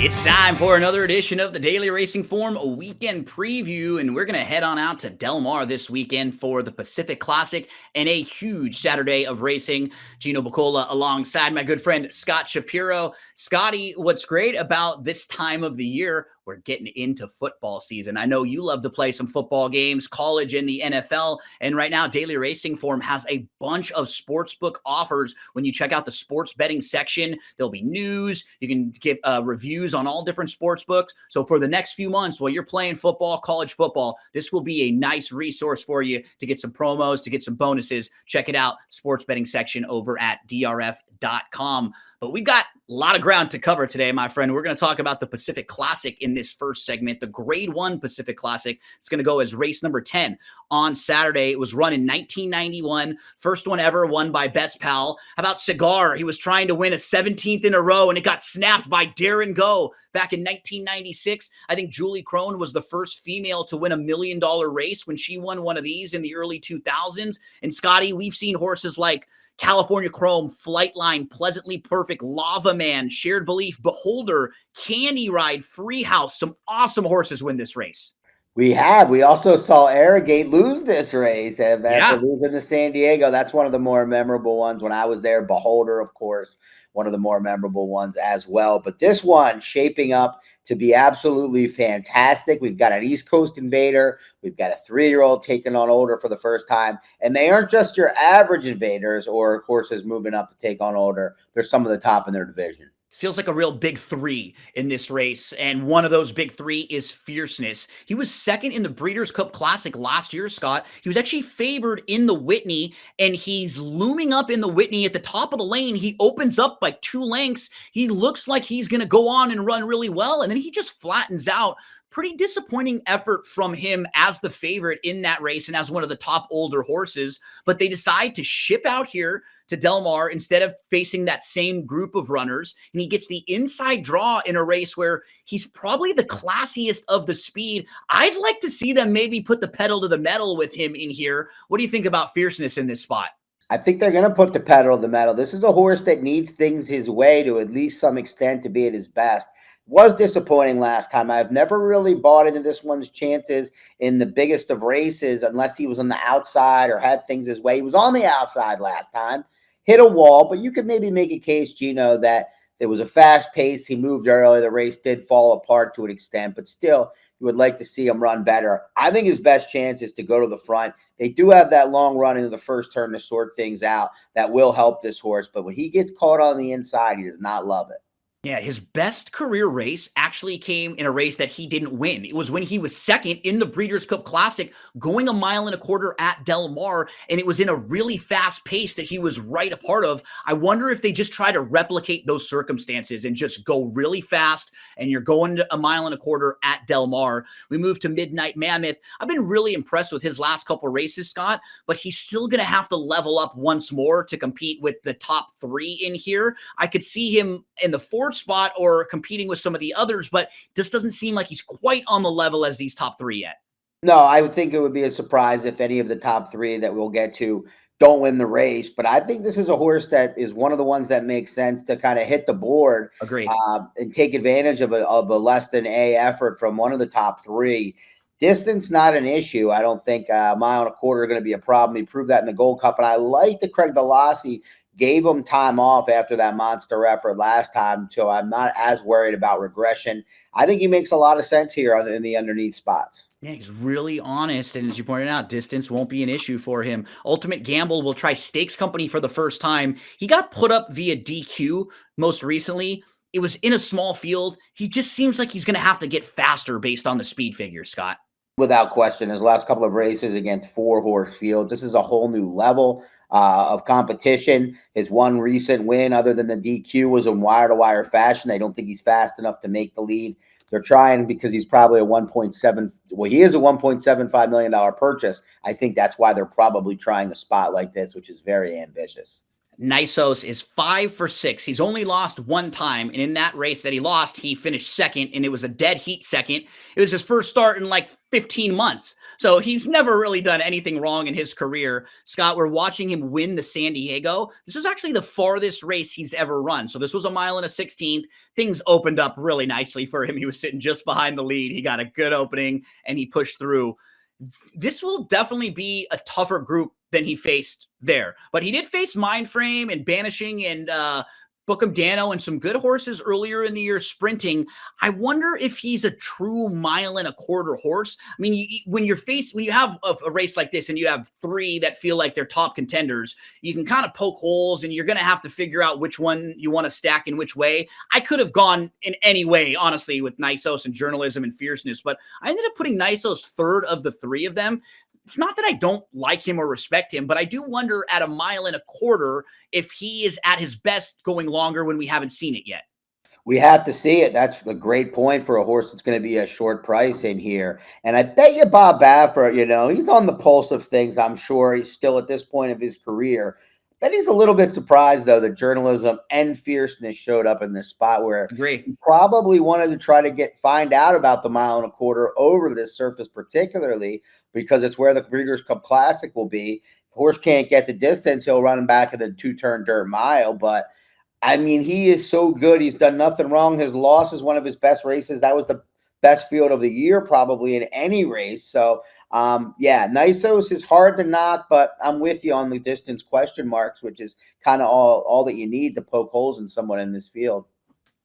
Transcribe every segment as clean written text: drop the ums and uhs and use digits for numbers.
It's time for another edition of the Daily Racing Form, a weekend preview, and we're going to head on out to Del Mar this weekend for the Pacific Classic and a huge Saturday of racing. Gino Bacola alongside my good friend Scott Shapiro. Scotty, what's great about this time of the year, we're getting into football season. I know you love to play some football games, college and the NFL, and right now Daily Racing Form has a bunch of sportsbook offers. When you check out the sports betting section, there'll be news. You can get reviews on all different sports books. So for the next few months, while you're playing football, college football, this will be a nice resource for you to get some promos, to get some bonuses. Check it out, sports betting section over at DRF.com. But we've got a lot of ground to cover today, my friend. We're going to talk about the Pacific Classic in this first segment, the Grade 1 Pacific Classic. It's going to go as race number 10 on Saturday. It was run in 1991. First one ever won by Best Pal. How about Cigar? He was trying to win a 17th in a row, and it got snapped by Darren Go back in 1996. I think Julie Crone was the first female to win $1 million race when she won one of these in the early 2000s. And Scotty, we've seen horses like California Chrome, Flightline, Pleasantly Perfect, Lava Man, Shared Belief, Beholder, Candy Ride, Free House. Some awesome horses win this race. We have. We also saw Arrogate lose this race after losing to San Diego. That's one of the more memorable ones when I was there. Beholder, of course, one of the more memorable ones as well. But this one shaping up to be absolutely fantastic. We've got an East Coast invader. We've got a 3-year-old taking on older for the first time. And they aren't just your average invaders or horses moving up to take on older. They're some of the top in their division. It feels like a real big three in this race, and one of those big three is Fierceness. He was second in the Breeders' Cup Classic last year, Scott. He was actually favored in the Whitney, and he's looming up in the Whitney at the top of the lane. He opens up like 2 lengths. He looks like he's going to go on and run really well, and then he just flattens out. Pretty disappointing effort from him as the favorite in that race and as one of the top older horses, but they decide to ship out here to Del Mar instead of facing that same group of runners, and he gets the inside draw in a race where he's probably the classiest of the speed. I'd like to see them maybe put the pedal to the metal with him in here. What do you think about Fierceness in this spot? I think they're going to put the pedal to the metal. This is a horse that needs things his way to at least some extent to be at his best. Was disappointing last time. I've never really bought into this one's chances in the biggest of races unless he was on the outside or had things his way. He was on the outside last time, hit a wall, but you could maybe make a case, Gino, that there was a fast pace. He moved early. The race did fall apart to an extent, but still, you would like to see him run better. I think his best chance is to go to the front. They do have that long run into the first turn to sort things out. That will help this horse, but when he gets caught on the inside, he does not love it. Yeah, his best career race actually came in a race that he didn't win. It was when he was second in the Breeders' Cup Classic, going 1.25 miles at Del Mar, and it was in a really fast pace that he was right a part of. I wonder if they just try to replicate those circumstances and just go really fast, and you're going to 1.25 miles at Del Mar. We move to Midnight Mammoth. I've been really impressed with his last couple races, Scott, but he's still going to have to level up once more to compete with the top 3 in here. I could see him in the 4th spot or competing with some of the others, but this doesn't seem like he's quite on the level as these top 3 yet. No, I would think it would be a surprise if any of the top 3 that we'll get to don't win the race. But I think this is a horse that is one of the ones that makes sense to kind of hit the board. Agreed. And take advantage of a less than A effort from one of the top 3. Distance, not an issue. I don't think 1.25 miles are going to be a problem. He proved that in the Gold Cup. And I like that Craig Delassie gave him time off after that monster effort last time, so I'm not as worried about regression. I think he makes a lot of sense here in the underneath spots. Yeah, he's really honest, and as you pointed out, distance won't be an issue for him. Ultimate Gamble will try Stakes Company for the first time. He got put up via DQ most recently. It was in a small field. He just seems like he's going to have to get faster based on the speed figure, Scott. Without question, his last couple of races against 4-horse fields, this is a whole new level of competition. His one recent win, other than the DQ, was in wire-to-wire fashion. I don't think he's fast enough to make the lead. They're trying because he's probably a he is a $1.75 million purchase. I think that's why they're probably trying a spot like this, which is very ambitious. Nisos is 5 for 6. He's only lost 1 time, and in that race that he lost, he finished second, and it was a dead heat second. It was his first start in like 15 months. So he's never really done anything wrong in his career. Scott, we're watching him win the San Diego. This was actually the farthest race he's ever run. So this was a mile and a 16th. Things opened up really nicely for him. He was sitting just behind the lead. He got a good opening and he pushed through. This will definitely be a tougher group than he faced there. But he did face Mindframe and Banishing and Bookham Dano and some good horses earlier in the year sprinting. I wonder if he's a true mile and a quarter horse. I mean, when you have a race like this and you have three that feel like they're top contenders, you can kind of poke holes and you're going to have to figure out which one you want to stack in which way. I could have gone in any way, honestly, with Nisos and Journalism and Fierceness, but I ended up putting Nisos third of the three of them. It's not that I don't like him or respect him, but I do wonder at a mile and a quarter if he is at his best going longer when we haven't seen it yet. We have to see it. That's a great point for a horse that's going to be a short price in here. And I bet you Bob Baffert, he's on the pulse of things. I'm sure he's still at this point of his career. Then he's a little bit surprised, though, that Journalism and Fierceness showed up in this spot where he probably wanted to try to find out about the mile and a quarter over this surface, particularly because it's where the Breeders' Cup Classic will be. If the horse can't get the distance, he'll run him back in the two-turn dirt mile. But, I mean, he is so good. He's done nothing wrong. His loss is one of his best races. That was the best field of the year probably in any race. So, yeah, Nisos is hard to knock, but I'm with you on the distance question marks, which is kind of all that you need to poke holes in someone in this field.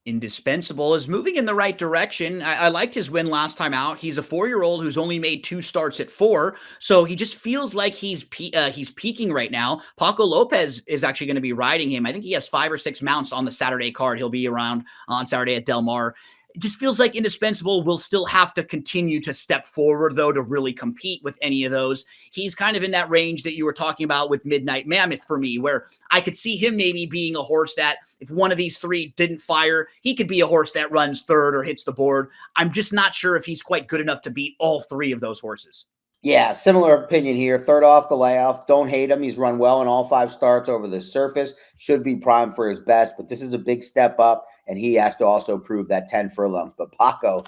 Indispensable is moving in the right direction. I liked his win last time out. He's a 4-year-old who's only made 2 starts at 4, so he just feels like he's peaking right now. Paco Lopez is actually going to be riding him. I think he has 5 or 6 mounts on the Saturday card. He'll be around on Saturday at Del Mar. It just feels like Indispensable will still have to continue to step forward, though, to really compete with any of those. He's kind of in that range that you were talking about with Midnight Mammoth for me, where I could see him maybe being a horse that if one of these three didn't fire, he could be a horse that runs third or hits the board. I'm just not sure if he's quite good enough to beat all 3 of those horses. Yeah, similar opinion here. Third off the layoff. Don't hate him. He's run well in all 5 starts over the surface. Should be primed for his best, but this is a big step up, and he has to also prove that 10 furlongs. But Paco,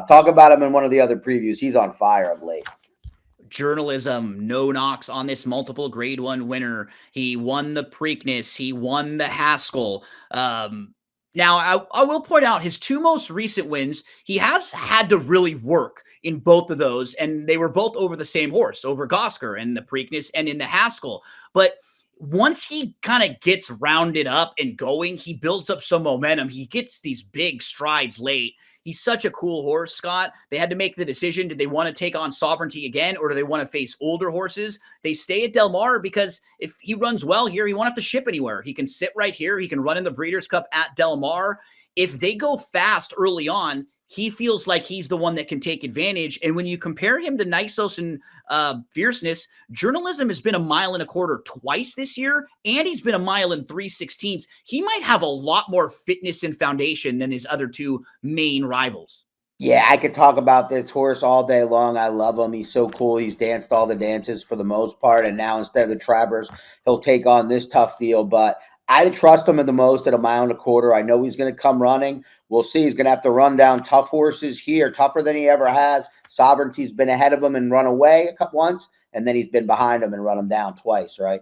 talk about him in one of the other previews. He's on fire of late. Journalism, no knocks on this multiple grade 1 winner. He won the Preakness. He won the Haskell. Now, I will point out his 2 most recent wins, he has had to really work in both of those, and they were both over the same horse, over Gosker in the Preakness and in the Haskell. But once he kind of gets rounded up and going, he builds up some momentum. He gets these big strides late. He's such a cool horse, Scott. They had to make the decision. Did they want to take on Sovereignty again, or do they want to face older horses? They stay at Del Mar because if he runs well here, he won't have to ship anywhere. He can sit right here. He can run in the Breeders' Cup at Del Mar. If they go fast early on, he feels like he's the one that can take advantage. And when you compare him to Nisos and Fierceness, Journalism has been a mile and a quarter twice this year, and he's been a mile and 3/16. He might have a lot more fitness and foundation than his other 2 main rivals. Yeah, I could talk about this horse all day long. I love him. He's so cool. He's danced all the dances for the most part. And now instead of the Travers, he'll take on this tough field. But I trust him the most at a mile and a quarter. I know he's going to come running. We'll see. He's going to have to run down tough horses here, tougher than he ever has. Sovereignty's been ahead of him and run away once, and then he's been behind him and run him down twice, right?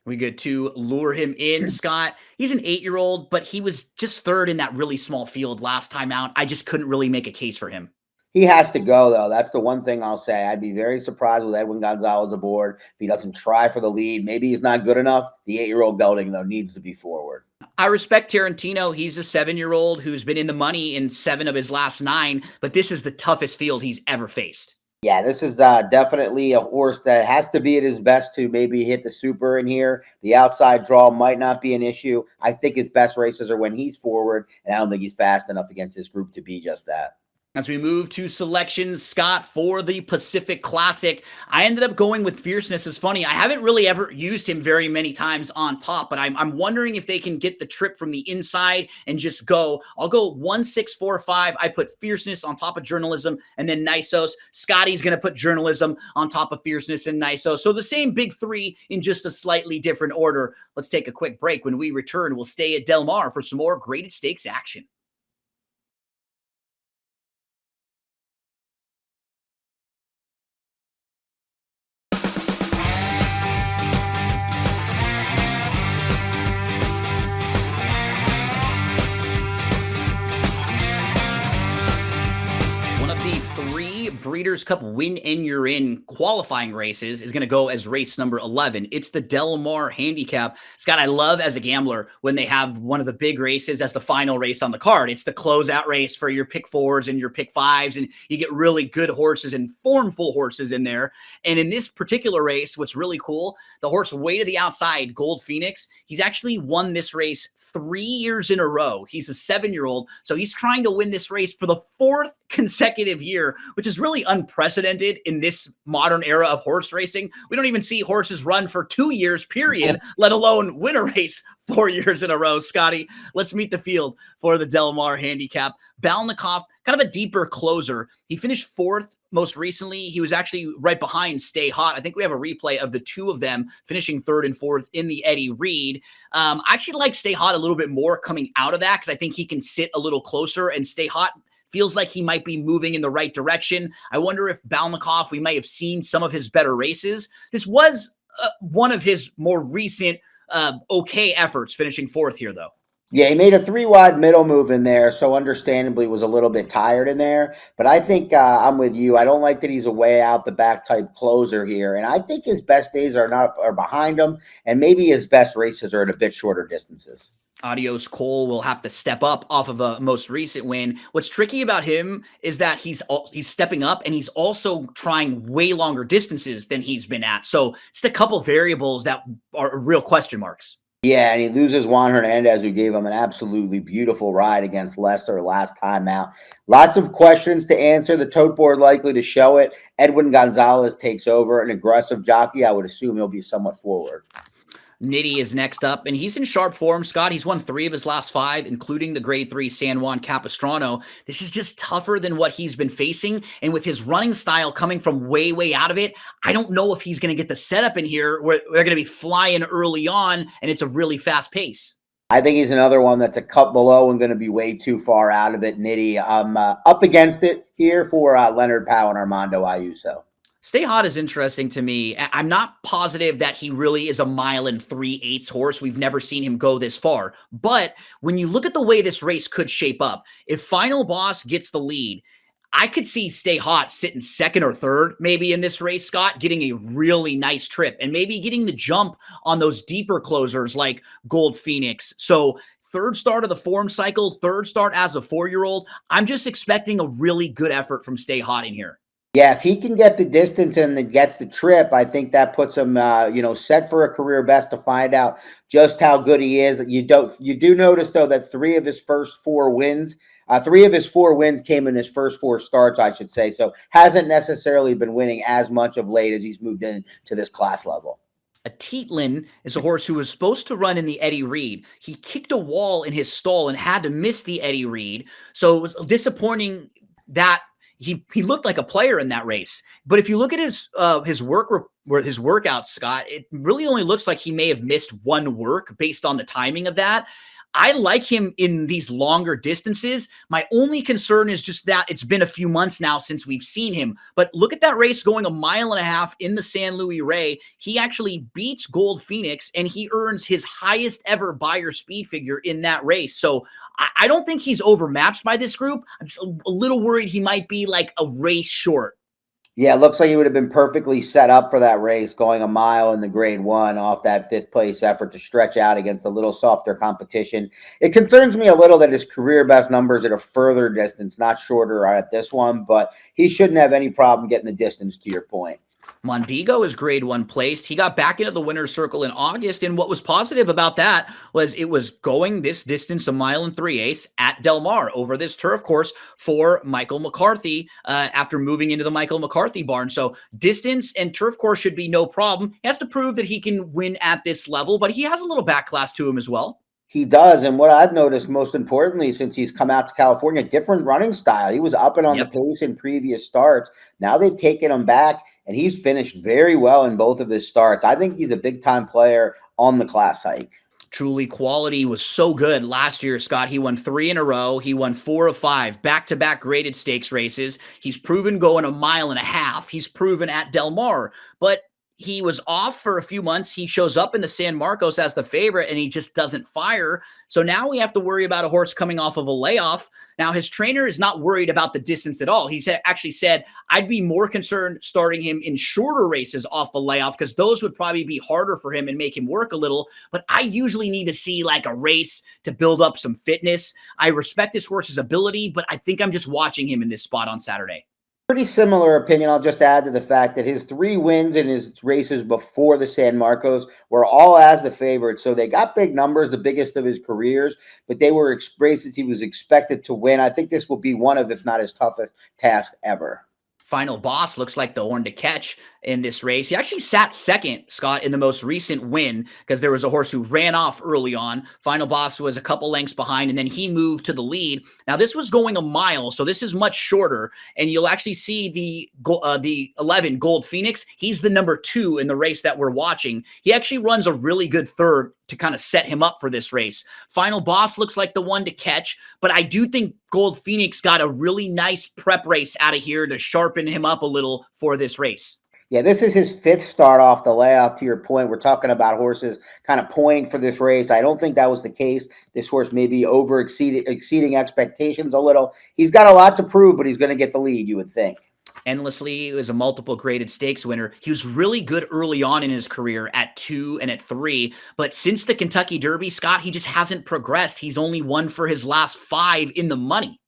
We get to lure him in, Scott. He's an 8-year-old, but he was just third in that really small field last time out. I just couldn't really make a case for him. He has to go, though. That's the one thing I'll say. I'd be very surprised with Edwin Gonzalez aboard if he doesn't try for the lead. Maybe he's not good enough. The 8-year-old gelding, though, needs to be forward. I respect Tarantino. He's a 7-year-old who's been in the money in 7 of his last 9, but this is the toughest field he's ever faced. Yeah, this is definitely a horse that has to be at his best to maybe hit the super in here. The outside draw might not be an issue. I think his best races are when he's forward, and I don't think he's fast enough against this group to be just that. As we move to selections, Scott, for the Pacific Classic, I ended up going with Fierceness. It's funny, I haven't really ever used him very many times on top, but I'm wondering if they can get the trip from the inside and just go. I'll go 1, 6, 4, 5. I put Fierceness on top of Journalism and then Nisos. Scotty's going to put Journalism on top of Fierceness and Nisos. So the same big 3 in just a slightly different order. Let's take a quick break. When we return, we'll stay at Del Mar for some more graded stakes action. Breeders' Cup Win and You're In qualifying races is going to go as race number 11. It's the Del Mar Handicap. Scott, I love as a gambler when they have one of the big races as the final race on the card. It's the closeout race for your pick fours and your pick fives, and you get really good horses and formful horses in there. And in this particular race, what's really cool, the horse way to the outside, Gold Phoenix, he's actually won this race 3 years in a row. He's a 7-year-old, so he's trying to win this race for the 4th consecutive year, which is really unprecedented in this modern era of horse racing. We don't even see horses run for 2 years, period, let alone win a race 4 years in a row. Scotty, let's meet the field for the Del Mar Handicap. Balnikov, kind of a deeper closer. He finished 4th most recently. He was actually right behind Stay Hot. I think we have a replay of the two of them finishing 3rd and 4th in the Eddie Reed. I actually like Stay Hot a little bit more coming out of that because I think he can sit a little closer, and Stay Hot feels like he might be moving in the right direction. I wonder if Balnikov, we might have seen some of his better races. This was one of his more recent okay efforts, finishing 4th here, though. Yeah, he made a 3-wide middle move in there, so understandably was a little bit tired in there. But I think I'm with you. I don't like that he's a way out the back type closer here, and I think his best days are behind him, and maybe his best races are at a bit shorter distances. Adios Cole will have to step up off of a most recent win. What's tricky about him is that he's stepping up, and he's also trying way longer distances than he's been at. So it's a couple variables that are real question marks. Yeah, and he loses Juan Hernandez, who gave him an absolutely beautiful ride against Lesser last time out. Lots of questions to answer. The tote board likely to show it. Edwin Gonzalez takes over, an aggressive jockey. I would assume he'll be somewhat forward. Nitty is next up, and he's in sharp form, Scott. He's won 3 of his last 5, including the Grade 3 San Juan Capistrano. This is just tougher than what he's been facing, and with his running style coming from way, way out of it, I don't know if he's going to get the setup in here where they're going to be flying early on, and it's a really fast pace. I think he's another one that's a cut below and going to be way too far out of it. Nitty, I'm up against it here for Leonard Powell and Armando Ayuso. Stay Hot is interesting to me. I'm not positive that he really is a 1 3/8 horse. We've never seen him go this far. But when you look at the way this race could shape up, if Final Boss gets the lead, I could see Stay Hot sitting 2nd or 3rd maybe in this race, Scott, getting a really nice trip and maybe getting the jump on those deeper closers like Gold Phoenix. So 3rd start of the form cycle, 3rd start as a 4-year-old. I'm just expecting a really good effort from Stay Hot in here. Yeah, if he can get the distance and then gets the trip, I think that puts him, set for a career best to find out just how good he is. You do notice though that 3 of his first 4 wins, 3 of his 4 wins came in his first 4 starts, I should say. So hasn't necessarily been winning as much of late as he's moved into this class level. A Tietlin is a horse who was supposed to run in the Eddie Reed. He kicked a wall in his stall and had to miss the Eddie Reed. So it was disappointing that he looked like a player in that race. But if you look at his workouts, Scott, it really only looks like he may have missed 1 work based on the timing of that. I like him in these longer distances. My only concern is just that it's been a few months now since we've seen him. But look at that race going 1.5 miles in the San Luis Rey. He actually beats Gold Phoenix, and he earns his highest ever buyer speed figure in that race. So I don't think he's overmatched by this group. I'm just a little worried he might be like a race short. Yeah, it looks like he would have been perfectly set up for that race, going 1 mile in the Grade 1 off that 5th place effort to stretch out against a little softer competition. It concerns me a little that his career best numbers at a further distance, not shorter, are at this one, but he shouldn't have any problem getting the distance, to your point. Mondigo is Grade 1 placed. He got back into the winner's circle in August, and what was positive about that was it was going this distance, 1 3/8 at Del Mar over this turf course for Michael McCarthy after moving into the Michael McCarthy barn. So distance and turf course should be no problem. He has to prove that he can win at this level, but he has a little back class to him as well. He does, and what I've noticed most importantly since he's come out to California, different running style. He was up and on the pace in previous starts. Now they've taken him back, and he's finished very well in both of his starts. I think he's a big-time player on the class hike. Truly, quality was so good last year, Scott. He won 3 in a row. He won 4 of 5 back-to-back graded stakes races. He's proven going 1.5 miles. He's proven at Del Mar, but he was off for a few months. He shows up in the San Marcos as the favorite and he just doesn't fire. So now we have to worry about a horse coming off of a layoff. Now his trainer is not worried about the distance at all. He's actually said, I'd be more concerned starting him in shorter races off the layoff because those would probably be harder for him and make him work a little. But I usually need to see like a race to build up some fitness. I respect this horse's ability, but I think I'm just watching him in this spot on Saturday. Pretty similar opinion. I'll just add to the fact that his 3 wins in his races before the San Marcos were all as the favorite. So they got big numbers, the biggest of his careers, but they were races he was expected to win. I think this will be one of, if not his toughest task ever. Final Boss looks like the horn to catch in this race. He actually sat second, Scott, in the most recent win because there was a horse who ran off early on. Final Boss was a couple lengths behind, and then he moved to the lead. Now, this was going a mile, so this is much shorter, and you'll actually see the 11 Gold Phoenix. He's the number 2 in the race that we're watching. He actually runs a really good third to kind of set him up for this race. Final Boss looks like the one to catch, but I do think Gold Phoenix got a really nice prep race out of here to sharpen him up a little for this race. Yeah, this is his 5th start off the layoff. To your point, we're talking about horses kind of pointing for this race. I don't think that was the case. This horse may be exceeding expectations a little. He's got a lot to prove, but he's going to get the lead, you would think. Endlessly, he was a multiple graded stakes winner. He was really good early on in his career at 2 and at 3, but since the Kentucky Derby, Scott, he just hasn't progressed. He's only won for his last 5 in the money.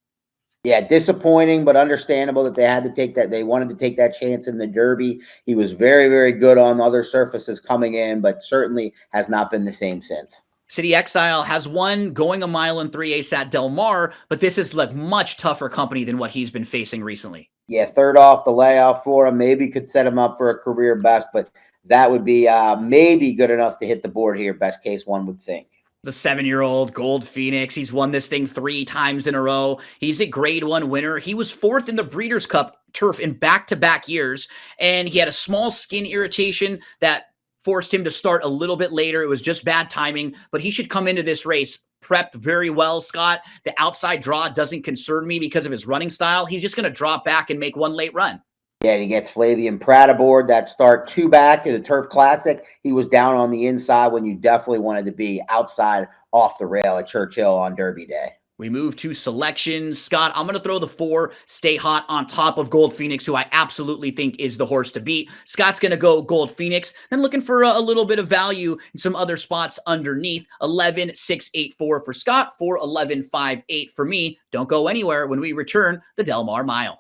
Yeah, disappointing, but understandable that they had to take that. They wanted to take that chance in the Derby. He was very, very good on other surfaces coming in, but certainly has not been the same since. City Exile has won going a mile and 3/8 at Del Mar, but this is like much tougher company than what he's been facing recently. Yeah, 3rd off the layoff for him. Maybe could set him up for a career best, but that would be maybe good enough to hit the board here. Best case, one would think. The 7-year-old Gold Phoenix. He's won this thing 3 times in a row. He's a grade 1 winner. He was 4th in the Breeders' Cup turf in back-to-back years, and he had a small skin irritation that forced him to start a little bit later. It was just bad timing, but he should come into this race prepped very well, Scott. The outside draw doesn't concern me because of his running style. He's just going to drop back and make one late run. Yeah, he gets Flavian Pratt aboard that start 2 back in the Turf Classic. He was down on the inside when you definitely wanted to be outside off the rail at Churchill on Derby Day. We move to selections. Scott, I'm going to throw the 4 Stay Hot on top of Gold Phoenix, who I absolutely think is the horse to beat. Scott's going to go Gold Phoenix, then looking for a little bit of value in some other spots underneath. 11-6-8-4 for Scott, 4-11-5-8 for me. Don't go anywhere when we return the Del Mar Mile.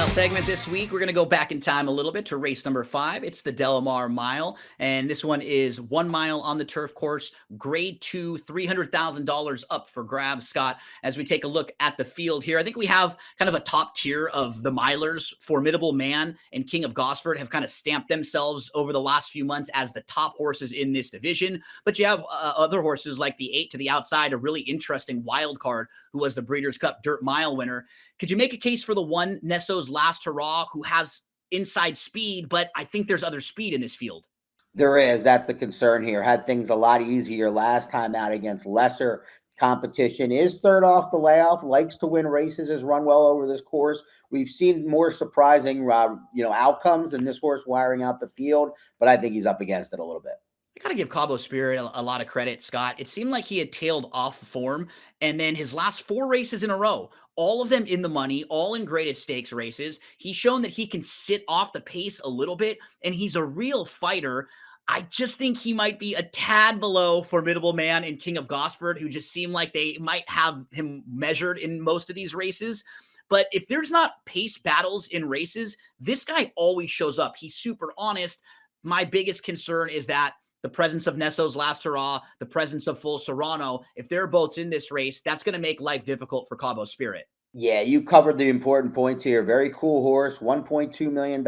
Segment this week, we're going to go back in time a little bit to race number 5. It's the Del Mar Mile, and this one is 1 mile on the turf course, grade 2, $300,000 up for grabs, Scott. As we take a look at the field here, I think we have kind of a top tier of the milers. Formidable Man and King of Gosford have kind of stamped themselves over the last few months as the top horses in this division, but you have other horses like the 8 to the outside, a really interesting wild card who was the Breeders' Cup Dirt Mile winner. Could you make a case for the 1 Nesso's Last Hurrah, who has inside speed, but I think there's other speed in this field? There is. That's the concern here. Had things a lot easier last time out against lesser competition. Is 3rd off the layoff, likes to win races, has run well over this course. We've seen more surprising outcomes than this horse wiring out the field, but I think he's up against it a little bit. I got to give Cabo Spirit a lot of credit, Scott. It seemed like he had tailed off form, and then his last 4 races in a row, all of them in the money, all in graded stakes races. He's shown that he can sit off the pace a little bit, and he's a real fighter. I just think he might be a tad below Formidable Man and King of Gosford, who just seem like they might have him measured in most of these races. But if there's not pace battles in races, this guy always shows up. He's super honest. My biggest concern is that the presence of Nesso's Last Hurrah, the presence of Full Serrano, if they're both in this race, that's going to make life difficult for Cabo Spirit. Yeah, you covered the important points here. Very cool horse, $1.2 million,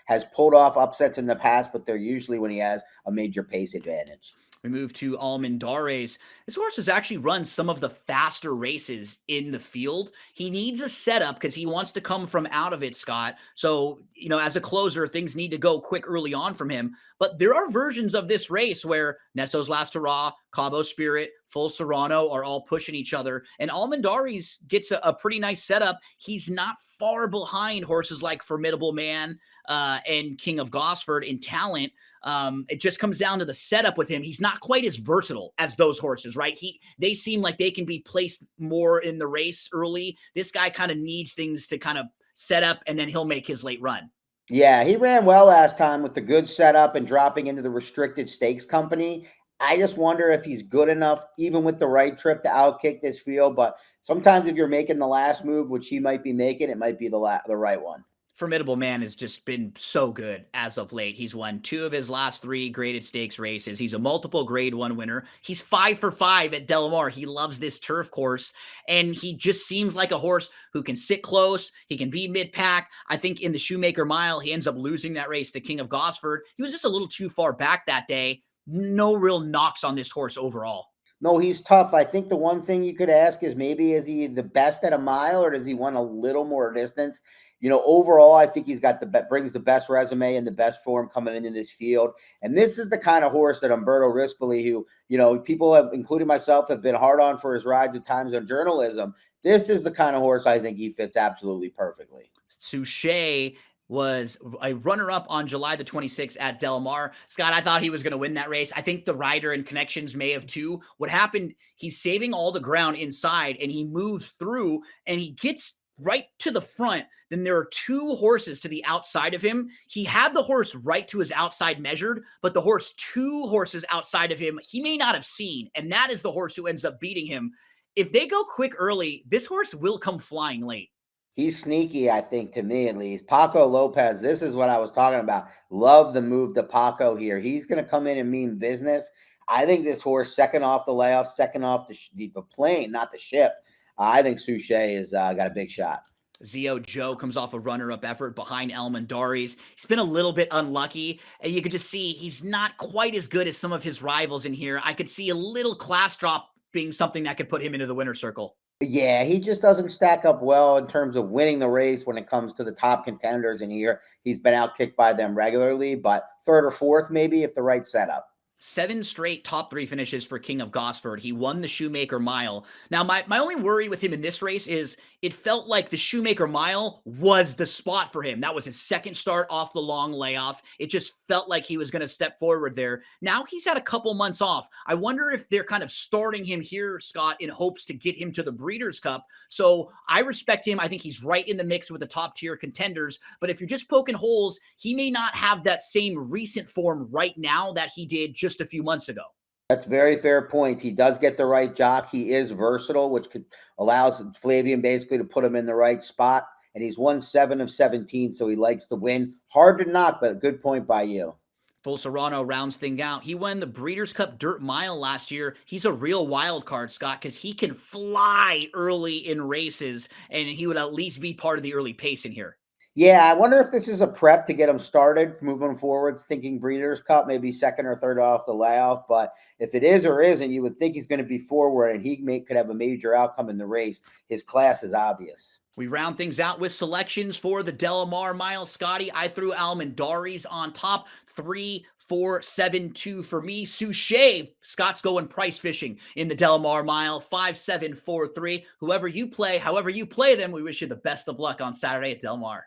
has pulled off upsets in the past, but they're usually when he has a major pace advantage. We move to Almendares. This horse has actually run some of the faster races in the field. He needs a setup because he wants to come from out of it, Scott. So, as a closer, things need to go quick early on from him. But there are versions of this race where Nesso's Last Hurrah, Cabo Spirit, Full Serrano are all pushing each other. And Almendares gets a pretty nice setup. He's not far behind horses like Formidable Man and King of Gosford in talent. It just comes down to the setup with him. He's not quite as versatile as those horses, right? They seem like they can be placed more in the race early. This guy kind of needs things to kind of set up, and then he'll make his late run. Yeah, he ran well last time with the good setup and dropping into the restricted stakes company. I just wonder if he's good enough, even with the right trip, to outkick this field. But sometimes if you're making the last move, which he might be making, it might be the right one. Formidable Man has just been so good as of late. He's won 2 of his last 3 graded stakes races. He's a multiple grade 1 winner. He's 5 for 5 at Del Mar. He loves this turf course, and he just seems like a horse who can sit close. He can be mid-pack. I think in the Shoemaker Mile, he ends up losing that race to King of Gosford. He was just a little too far back that day. No real knocks on this horse overall. No, he's tough. I think the one thing you could ask is, maybe is he the best at a mile, or does he want a little more distance? Overall, I think he's got brings the best resume and the best form coming into this field. And this is the kind of horse that Umberto Rispoli, who, people have, including myself, have been hard on for his rides at times on journalism. This is the kind of horse I think he fits absolutely perfectly. Suchet was a runner-up on July the 26th at Del Mar. Scott, I thought he was going to win that race. I think the rider and connections may have too. What happened, he's saving all the ground inside, and he moves through, and he gets right to the front. Then there are 2 horses to the outside of him. He had the horse right to his outside measured, but the horse 2 horses outside of him, he may not have seen, and that is the horse who ends up beating him. If they go quick early, this horse will come flying late. He's sneaky, I think, to me at least. Paco Lopez, this is what I was talking about. Love the move to Paco here. He's going to come in and mean business. I think this horse, second off the layoff, second off the plane, not the ship. I think Suchet has got a big shot. Zio Joe comes off a runner-up effort behind Almendares. He's been a little bit unlucky, and you could just see he's not quite as good as some of his rivals in here. I could see a little class drop being something that could put him into the winner's circle. Yeah, he just doesn't stack up well in terms of winning the race when it comes to the top contenders in here. He's been outkicked by them regularly, but third or fourth maybe if the right setup. 7 straight top 3 finishes for King of Gosford. He won the Shoemaker Mile. Now, my only worry with him in this race is it felt like the Shoemaker Mile was the spot for him. That was his second start off the long layoff. It just felt like he was going to step forward there. Now he's had a couple months off. I wonder if they're kind of starting him here, Scott, in hopes to get him to the Breeders' Cup. So I respect him. I think he's right in the mix with the top tier contenders. But if you're just poking holes, he may not have that same recent form right now that he did just a few months ago. That's very fair point. He does get the right jock. He is versatile, which allows Flavian basically to put him in the right spot. And he's won 7 of 17, so he likes to win. Hard to knock, but a good point by you. Full Serrano rounds thing out. He won the Breeders' Cup Dirt Mile last year. He's a real wild card, Scott, because he can fly early in races, and he would at least be part of the early pace in here. Yeah, I wonder if this is a prep to get him started moving forward, thinking Breeders' Cup, maybe second or third off the layoff. But if it is or isn't, you would think he's going to be forward, and he could have a major outcome in the race. His class is obvious. We round things out with selections for the Del Mar Mile. Scotty, I threw Almendares on top. 3, 4, 7, 2 for me. Suchet, Scott's going price fishing in the Del Mar Mile. 5, 7, 4, 3. Whoever you play, however you play them, we wish you the best of luck on Saturday at Del Mar.